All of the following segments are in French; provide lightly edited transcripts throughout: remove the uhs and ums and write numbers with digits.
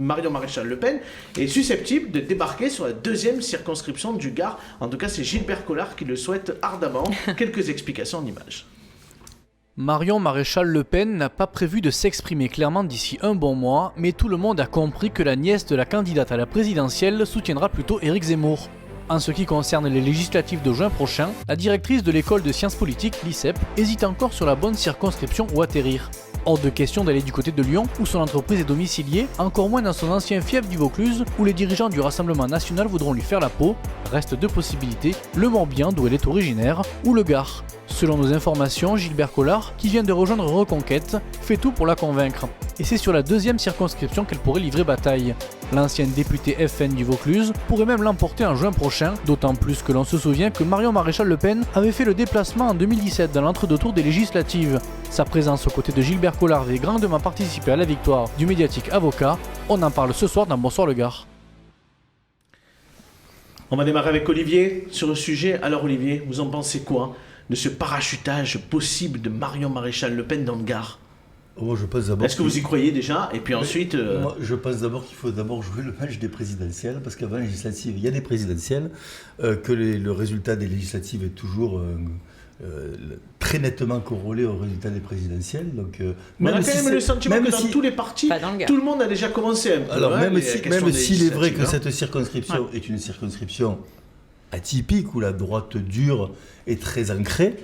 Marion Maréchal Le Pen est susceptible de débarquer sur la deuxième circonscription du Gard. En tout cas, c'est Gilbert Collard qui le souhaite ardemment. Quelques explications en images. Marion Maréchal Le Pen n'a pas prévu de s'exprimer clairement d'ici un bon mois, mais tout le monde a compris que la nièce de la candidate à la présidentielle soutiendra plutôt Éric Zemmour. En ce qui concerne les législatives de juin prochain, la directrice de l'école de sciences politiques, l'ICEP, hésite encore sur la bonne circonscription où atterrir. Hors de question d'aller du côté de Lyon, où son entreprise est domiciliée, encore moins dans son ancien fief du Vaucluse, où les dirigeants du Rassemblement national voudront lui faire la peau. Restent deux possibilités, le Morbihan d'où elle est originaire, ou le Gard. Selon nos informations, Gilbert Collard, qui vient de rejoindre Reconquête, fait tout pour la convaincre. Et c'est sur la deuxième circonscription qu'elle pourrait livrer bataille. L'ancienne députée FN du Vaucluse pourrait même l'emporter en juin prochain, d'autant plus que l'on se souvient que Marion Maréchal Le Pen avait fait le déplacement en 2017 dans l'entre-deux-tours des législatives. Sa présence aux côtés de Gilbert Collard avait grandement participé à la victoire du médiatique avocat. On en parle ce soir dans Bonsoir le Gard. On va démarrer avec Olivier sur le sujet. Alors Olivier, vous en pensez quoi de ce parachutage possible de Marion Maréchal Le Pen dans le Gard? Je pense d'abord. Est-ce que vous y croyez déjà? Et puis ensuite. Moi, je pense d'abord qu'il faut d'abord jouer le match des présidentielles, parce qu'avant les législatives, il y a des présidentielles, que le résultat des législatives est toujours très nettement corrélé au résultat des présidentielles. Donc, mais on a quand même le sentiment que dans tous les partis, tout le monde a déjà commencé un peu. Alors, même s'il est vrai que cette circonscription est une circonscription atypique, où la droite dure est très ancrée,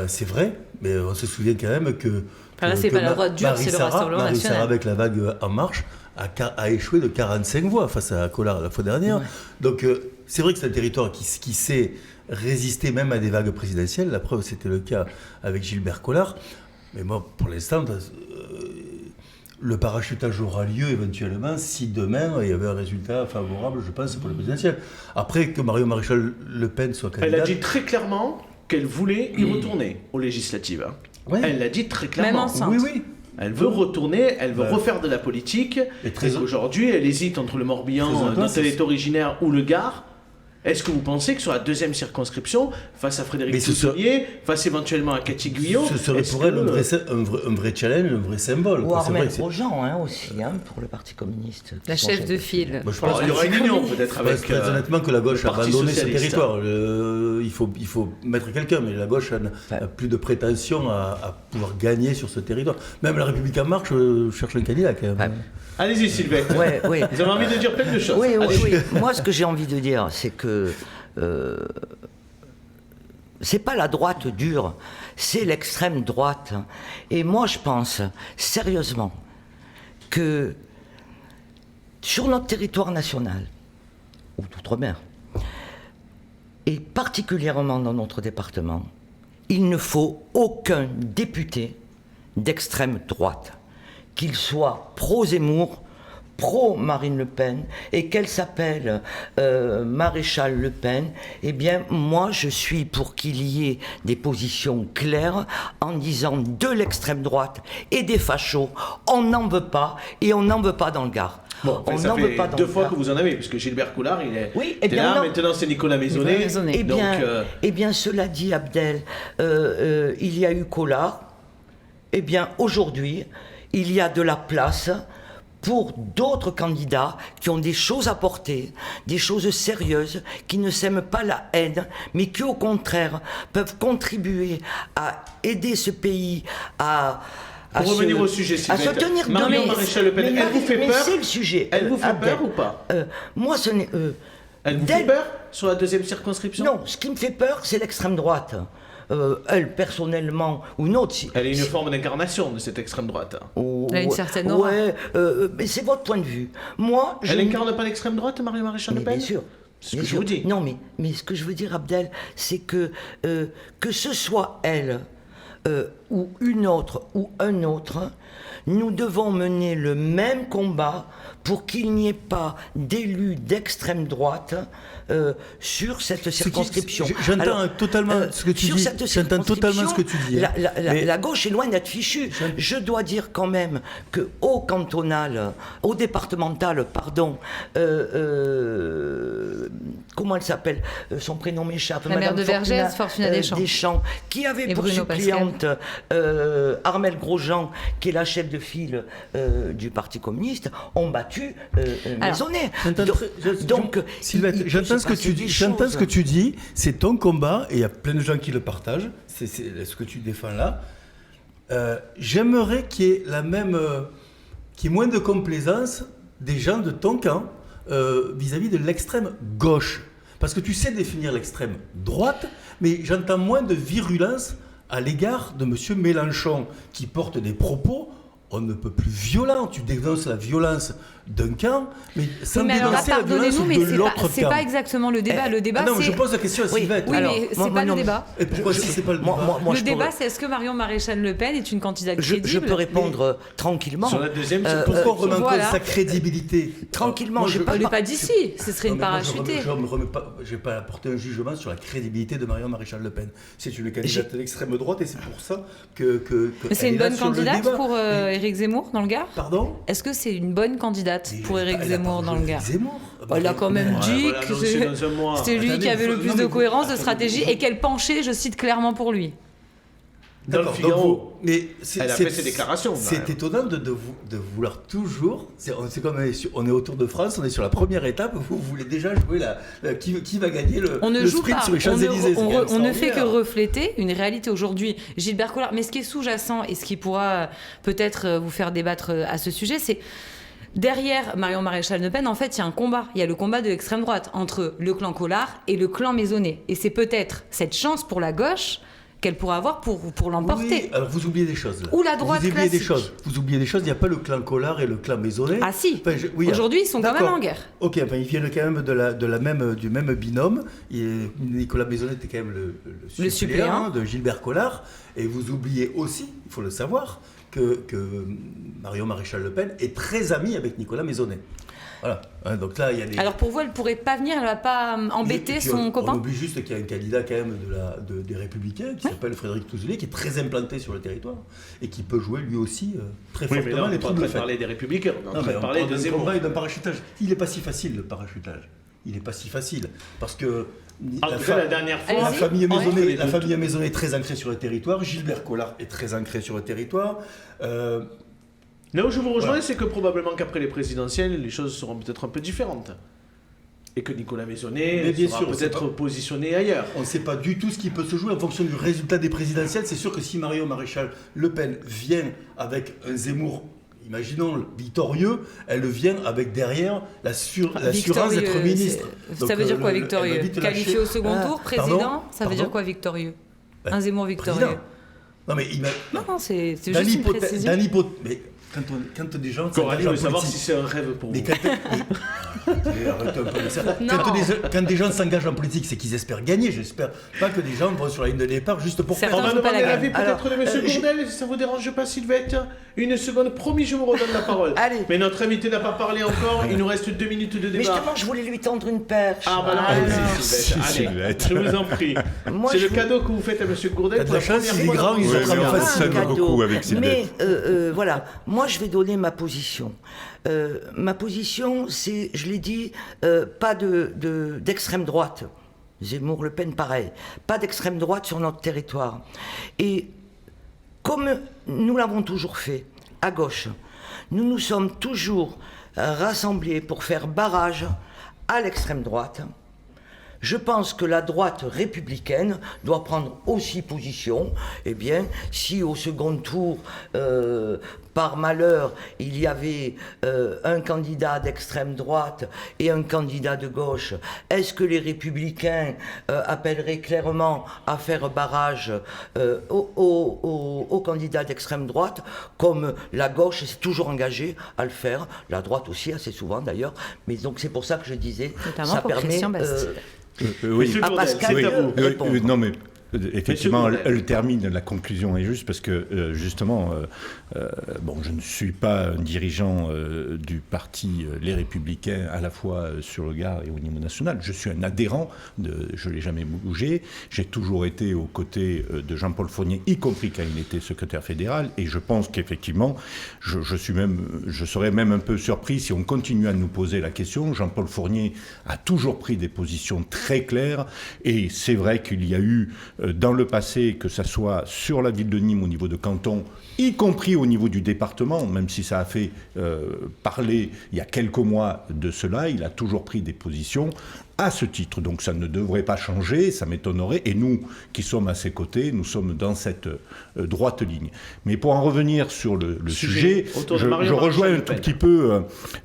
c'est vrai, mais on se souvient quand même que. Enfin, là, c'est pas la droite dure, c'est le Rassemblement national. Marie-Sarah, avec la vague En Marche, a échoué de 45 voix face à Collard la fois dernière. Ouais. Donc, c'est vrai que c'est un territoire qui sait résister même à des vagues présidentielles. La preuve, c'était le cas avec Gilbert Collard. Mais moi, pour l'instant, le parachutage aura lieu éventuellement si demain il y avait un résultat favorable, je pense, pour le présidentiel. Après que Marion Maréchal Le Pen soit candidate. Elle a dit très clairement qu'elle voulait y retourner aux législatives. Ouais. Elle l'a dit très clairement. Même enceinte. Oui. Elle veut retourner, elle veut refaire de la politique. Et aujourd'hui, elle hésite entre le Morbihan, dont elle est originaire, ou le Gard. Est-ce que vous pensez que sur la deuxième circonscription, face à Frédéric Tousselier, face éventuellement à Cathy Guyot, ce serait pour elle un vrai challenge, un vrai symbole. Ou Armelle Grosjean aussi, pour le Parti communiste. La chef de file. Je pense qu'il y aura une union peut-être avec. Très honnêtement que la gauche a abandonné ce territoire. Il faut mettre quelqu'un, mais la gauche n'a plus de prétention à pouvoir gagner sur ce territoire. Même la République En Marche cherche un candidat quand même. Allez-y Sylvain. Oui. Vous avez envie de dire plein de choses. Oui. Moi, ce que j'ai envie de dire, c'est que c'est pas la droite dure, c'est l'extrême droite. Et moi, je pense sérieusement que sur notre territoire national, ou d'outre-mer, et particulièrement dans notre département, il ne faut aucun député d'extrême droite, qu'il soit pro-Zemmour, pro-Marine Le Pen, et qu'elle s'appelle Maréchal Le Pen, eh bien, moi, je suis pour qu'il y ait des positions claires en disant de l'extrême droite et des fachos, on n'en veut pas, et on n'en veut pas dans le Gard. Bon, on ça fait pas deux fois que vous en avez, puisque Gilbert Collard, il est là, maintenant c'est Nicolas Maisonnet. Eh bien, cela dit, Abdel, il y a eu Collard, eh bien, aujourd'hui, il y a de la place pour d'autres candidats qui ont des choses à porter, des choses sérieuses, qui ne sèment pas la haine, mais qui au contraire peuvent contribuer à aider ce pays pour revenir au sujet, à se tenir Marion Maréchal Le Pen, elle vous fait peur? C'est le sujet. Elle vous fait peur ou pas? Moi, ce n'est. Elle vous fait peur sur la deuxième circonscription? Non, ce qui me fait peur, c'est l'extrême droite. Elle, personnellement, ou une autre... Elle est une forme d'incarnation de cette extrême droite. Elle a une certaine aura. Mais c'est votre point de vue. Moi, elle n'incarne pas l'extrême droite, Marion Maréchal Le Pen? Bien sûr. C'est ce que je vous dis. Non, mais ce que je veux dire, Abdel, c'est que ce soit elle, ou une autre, ou un autre, nous devons mener le même combat pour qu'il n'y ait pas d'élus d'extrême droite sur cette circonscription. J'entends totalement ce que tu dis. J'entends totalement ce que tu dis. La gauche est loin d'être fichue. Je dois dire quand même que au départemental, comment elle s'appelle? Son prénom m'échappe. La maire de Vergès, Fortuna Deschamps. Qui avait pour suppléante Armelle Grosjean, qui est la la chef de file du Parti communiste, ont battu Maisonnet. Donc, Sylvette, j'entends ce que tu dis, c'est ton combat, et il y a plein de gens qui le partagent, c'est ce que tu défends là. J'aimerais qu'il y ait qu'il y ait moins de complaisance des gens de ton camp vis-à-vis de l'extrême gauche. Parce que tu sais définir l'extrême droite, mais j'entends moins de virulence à l'égard de M. Mélenchon, qui porte des propos on ne peut plus violents. Tu dénonces la violence d'un camp, mais sans dénoncer la violence de l'autre camp. C'est pas exactement le débat. Le débat, non, je pose la question à Sylvette. Oui, mais c'est pas le débat. Et pourquoi c'est pas le débat? Le débat, c'est est-ce que Marion Maréchal Le Pen est une candidate crédible? Je peux répondre tranquillement. Sur la deuxième, pourquoi on remet en cause sa crédibilité? Tranquillement, je ne pas d'ici. Ce serait une parachutée. Je ne vais pas apporter un jugement sur la crédibilité de Marion Maréchal Le Pen. C'est une candidate d'extrême droite et c'est pour ça que c'est une bonne candidate pour Éric Zemmour dans le Gard? Pardon? Est-ce que c'est une bonne candidate pour Éric Zemmour dans le Gard? Elle a quand même dit que c'était lui qui avait le plus de cohérence, de stratégie et qu'elle penchait, je cite clairement, pour lui. Dans le Figaro, mais elle a fait ses déclarations. C'est étonnant de vouloir toujours. C'est comme on est au Tour de France, on est sur la première étape. Vous voulez déjà jouer qui va gagner le sprint sur les Champs-Élysées. On ne fait que refléter une réalité aujourd'hui. Gilbert Collard, mais ce qui est sous-jacent et ce qui pourra peut-être vous faire débattre à ce sujet, c'est derrière Marion Maréchal Le Pen, en fait, il y a un combat. Il y a le combat de l'extrême droite entre le clan Collard et le clan Maisonnet. Et c'est peut-être cette chance pour la gauche qu'elle pourra avoir pour l'emporter. Oui, alors vous oubliez des choses. Là. Ou la droite classique. Vous oubliez des choses. Il n'y a pas le clan Collard et le clan Maisonnet. Ah si. Aujourd'hui, ils sont quand même en guerre. Ok, enfin, ils viennent quand même du même binôme. Nicolas Maisonnet était quand même le suppléant de Gilbert Collard. Et vous oubliez aussi, il faut le savoir, que Marion Maréchal Le Pen est très amie avec Nicolas Maisonnet. Voilà. Donc là, il y a des... Alors pour vous, elle ne pourrait pas venir, elle ne va pas embêter son copain? On oublie juste qu'il y a un candidat quand même des Républicains qui s'appelle Frédéric Touzelet, qui est très implanté sur le territoire et qui peut jouer lui aussi très fortement. Mais là, on n'est pas en train de parler des Républicains, on est en train de parler de Zemmour. D'un parachutage. Il n'est pas si facile, le parachutage. Il n'est pas si facile. Parce que la dernière fois, la famille Maisonnet est très ancrée sur le territoire. Gilbert Collard est très ancré sur le territoire. Là où je vous rejoins, c'est que probablement qu'après les présidentielles, les choses seront peut-être un peu différentes. Et que Nicolas Maisonnet sera peut-être positionné ailleurs. On ne sait pas du tout ce qui peut se jouer en fonction du résultat des présidentielles. C'est sûr que si Marion Maréchal Le Pen vient avec un Zemmour, imaginons victorieux, elle vient avec derrière l'assurance d'être ministre. Ça veut dire quoi victorieux? Qualifié au second tour, président? Ça veut dire quoi victorieux? Un Zemmour victorieux? Non mais non, c'est juste une précision. Quand des gens Coralie veut savoir si c'est un rêve pour vous. Quand des gens s'engagent en politique, c'est qu'ils espèrent gagner. J'espère pas que des gens vont sur la ligne de départ juste pour faire. On va demander l'avis peut-être de M. Gourdel, si ça vous dérange pas, Sylvette. Une seconde, promis, je vous redonne la parole. Allez. Mais notre invité n'a pas parlé encore, il nous reste 2 minutes de débat. Mais justement, je voulais lui tendre une perche. Ah bah non, allez, Sylvette, je vous en prie. C'est le cadeau que vous faites à M. Gourdel pour la première fois. Les grands, ils ont travaillé facile beaucoup avec Sylvette. Mais voilà, moi je vais donner ma position. Ma position, c'est, je l'ai dit, pas d'extrême droite. Zemmour, Le Pen, pareil. Pas d'extrême droite sur notre territoire. Et comme nous l'avons toujours fait, à gauche, nous nous sommes toujours rassemblés pour faire barrage à l'extrême droite. Je pense que la droite républicaine doit prendre aussi position. Eh bien, si au second tour, par malheur, il y avait un candidat d'extrême droite et un candidat de gauche, est-ce que les républicains appelleraient clairement à faire barrage aux candidats d'extrême droite, comme la gauche s'est toujours engagée à le faire, la droite aussi assez souvent d'ailleurs, mais donc c'est pour ça que je disais, notamment ça pour permet... Christian Bastide. Oui. Pascal, non mais effectivement, elle termine, la conclusion est juste parce que justement, je ne suis pas un dirigeant du parti Les Républicains à la fois sur le Gard et au niveau national. Je suis un adhérent, je ne l'ai jamais bougé. J'ai toujours été aux côtés de Jean-Paul Fournier, y compris quand il était secrétaire fédéral. Et je pense qu'effectivement, je serais même un peu surpris si on continue à nous poser la question. Jean-Paul Fournier a toujours pris des positions très claires et c'est vrai qu'il y a eu dans le passé, que ce soit sur la ville de Nîmes au niveau de canton, y compris au niveau du département, même si ça a fait parler il y a quelques mois de cela, il a toujours pris des positions à ce titre. Donc ça ne devrait pas changer, ça m'étonnerait. Et nous, qui sommes à ses côtés, nous sommes dans cette droite ligne. Mais pour en revenir sur le sujet, je rejoins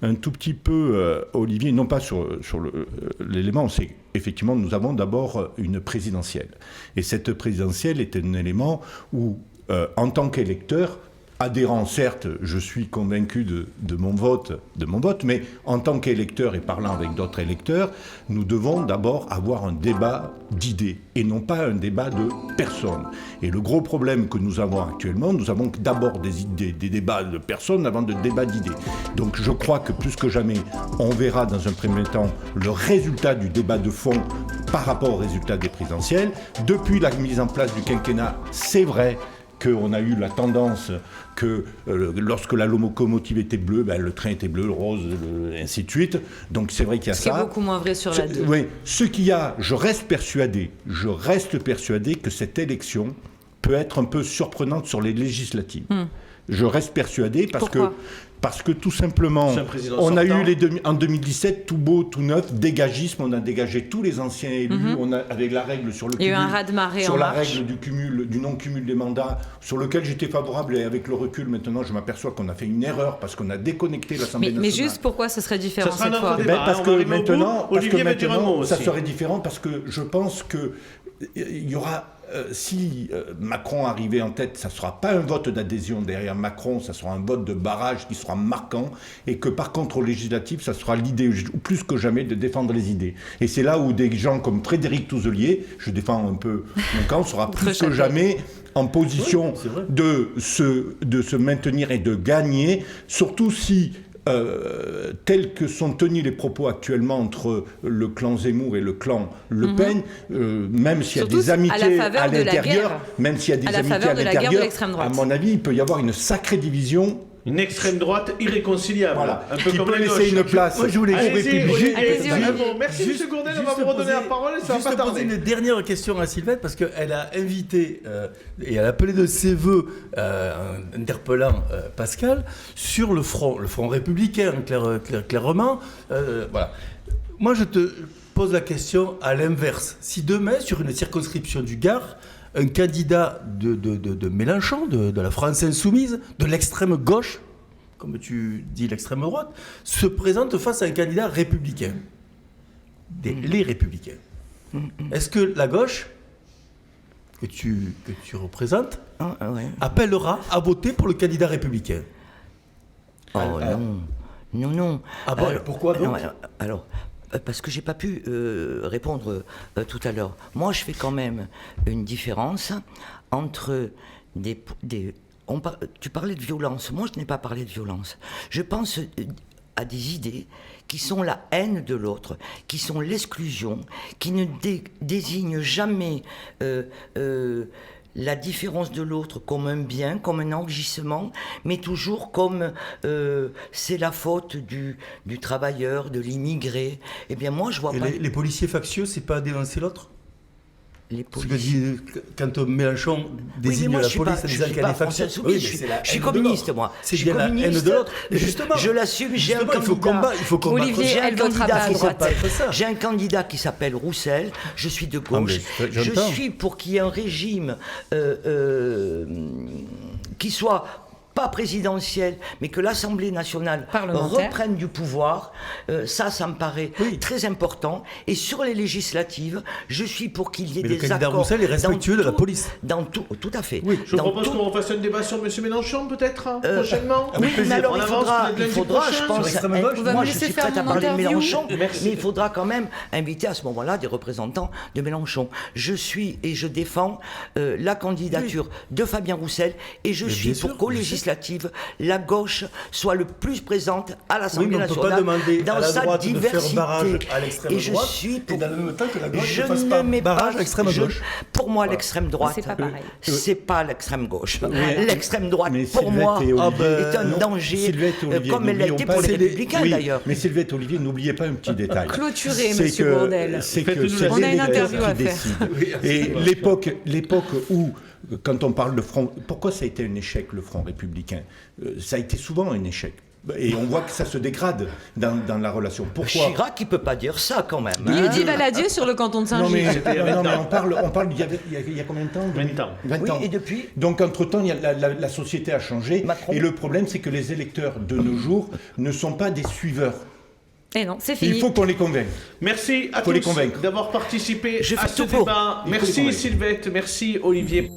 un tout petit peu Olivier, non pas sur l'élément, c'est effectivement, nous avons d'abord une présidentielle. Et cette présidentielle est un élément où, en tant qu'électeur, adhérent, certes, je suis convaincu de mon vote, mais en tant qu'électeur et parlant avec d'autres électeurs, nous devons d'abord avoir un débat d'idées et non pas un débat de personnes. Et le gros problème que nous avons actuellement, nous avons d'abord des débats de personnes avant de débats d'idées. Donc je crois que plus que jamais, on verra dans un premier temps le résultat du débat de fond par rapport au résultat des présidentielles. Depuis la mise en place du quinquennat, c'est vrai qu'on a eu la tendance que lorsque la locomotive était bleue, le train était bleu, le rose, ainsi de suite. Donc c'est vrai qu'il y a ça. Ce qui est beaucoup moins vrai sur la 2. Oui, ce qu'il y a, je reste persuadé que cette élection peut être un peu surprenante sur les législatives. Je reste persuadé parce que tout simplement, on a eu en 2017, tout beau, tout neuf, dégagisme, on a dégagé tous les anciens élus, on a, avec la règle sur le cumul, il y a eu un raz-de-marée sur la règle du non-cumul des mandats, sur lequel j'étais favorable, et avec le recul maintenant, je m'aperçois qu'on a fait une erreur parce qu'on a déconnecté l'Assemblée nationale. Mais juste pourquoi ce serait différent cette fois? Parce que maintenant, ça serait différent parce que je pense que il y aura... si Macron arrivait en tête, ça ne sera pas un vote d'adhésion derrière Macron, ça sera un vote de barrage qui sera marquant, et que par contre aux législatives, ça sera l'idée, plus que jamais, de défendre les idées. Et c'est là où des gens comme Frédéric Touzelier, je défends un peu mon camp, sera plus que jamais en position de se maintenir et de gagner, surtout si... tels que sont tenus les propos actuellement entre le clan Zemmour et le clan Le Pen, même s'il y a des amitiés à l'intérieur, à mon avis, il peut y avoir une sacrée division. Une extrême droite irréconciliable. Voilà. Un peu qui comme peut la laisser gauche. une place. Moi, je voulais Merci M. Gourdel, on va vous redonner la parole et ça va pas tarder. Poser une dernière question à Sylvette, parce qu'elle a invité et elle a appelé de ses voeux, interpellant Pascal, sur le front républicain, clairement. Voilà. Moi, je te pose la question à l'inverse. Si demain, sur une circonscription du Gard, un candidat de Mélenchon, de la France insoumise, de l'extrême gauche, comme tu dis l'extrême droite, se présente face à un candidat républicain, les républicains. Est-ce que la gauche, que tu représentes, appellera à voter pour le candidat républicain? Non. Ah bon, pourquoi donc? Alors, parce que j'ai pas pu répondre tout à l'heure. Moi, je fais quand même une différence entre tu parlais de violence. Moi, je n'ai pas parlé de violence. Je pense à des idées qui sont la haine de l'autre, qui sont l'exclusion, qui ne désignent jamais la différence de l'autre comme un bien, comme un enrichissement, mais toujours comme c'est la faute du travailleur, de l'immigré. Eh bien, moi, je vois pas... Les policiers factieux, c'est pas dénoncer l'autre? Les policiers... Quand Mélenchon désigne la police, disant qu'elle est factieuse. Je suis communiste, moi. C'est bien la haine de l'autre. Justement, je l'assume, j'ai un candidat. Il faut combattre. Olivier, J'ai un candidat qui s'appelle Roussel. Je suis de gauche. Je suis pour qu'il y ait un régime qui soit pas présidentielle, mais que l'Assemblée nationale reprenne du pouvoir, ça me paraît très important. Et sur les législatives, je suis pour qu'il y ait des accords. Le candidat Roussel est respectueux de la police. Tout à fait. Oui, je propose qu'on fasse un débat sur M. Mélenchon, peut-être, prochainement. Oui, mais alors il faudra, je pense, moi je suis prête à parler de Mélenchon, mais il faudra quand même inviter à ce moment-là des représentants de Mélenchon. Je suis et je défends la candidature de Fabien Roussel, et je suis pour qu'aux législatives, législative, la gauche soit le plus présente à l'Assemblée nationale demander dans à la sa droite diversité. de faire barrage à l'extrême droite et dans le même temps que la gauche ne fasse pas barrage à l'extrême gauche. Pour moi, l'extrême droite, c'est pas pareil. C'est pas l'extrême gauche. L'extrême droite, Mais pour moi, est un non, danger, Sylvette et Olivier, comme elle l'a été pour les Républicains d'ailleurs. Mais Sylvette et Olivier, n'oubliez pas un petit détail. Clôturez, C'est monsieur que- Bourdel. C'est que Faites-nous c'est la- On a une l'électeur interview qui à faire. décide. Et l'époque où, quand on parle de front, pourquoi ça a été un échec, le Front républicain? Ça a été souvent un échec. Et on voit que ça se dégrade dans la relation. Pourquoi? Chirac, il peut pas dire ça quand même. Il dit Valadier sur le canton de Non mais, Saint-Gilles. non, mais on parle il y a combien de temps? 20 ans. 20 Oui, ans. et depuis? Donc entre-temps, la société a changé. Macron. Et le problème, c'est que les électeurs de nos jours ne sont pas des suiveurs. Eh non, c'est fini. Il faut qu'on les convainque. Merci à Faut les tous convaincre. d'avoir participé Je à fais ce tout pour. débat. Il faut les Merci convaincre. Sylvette, merci Olivier.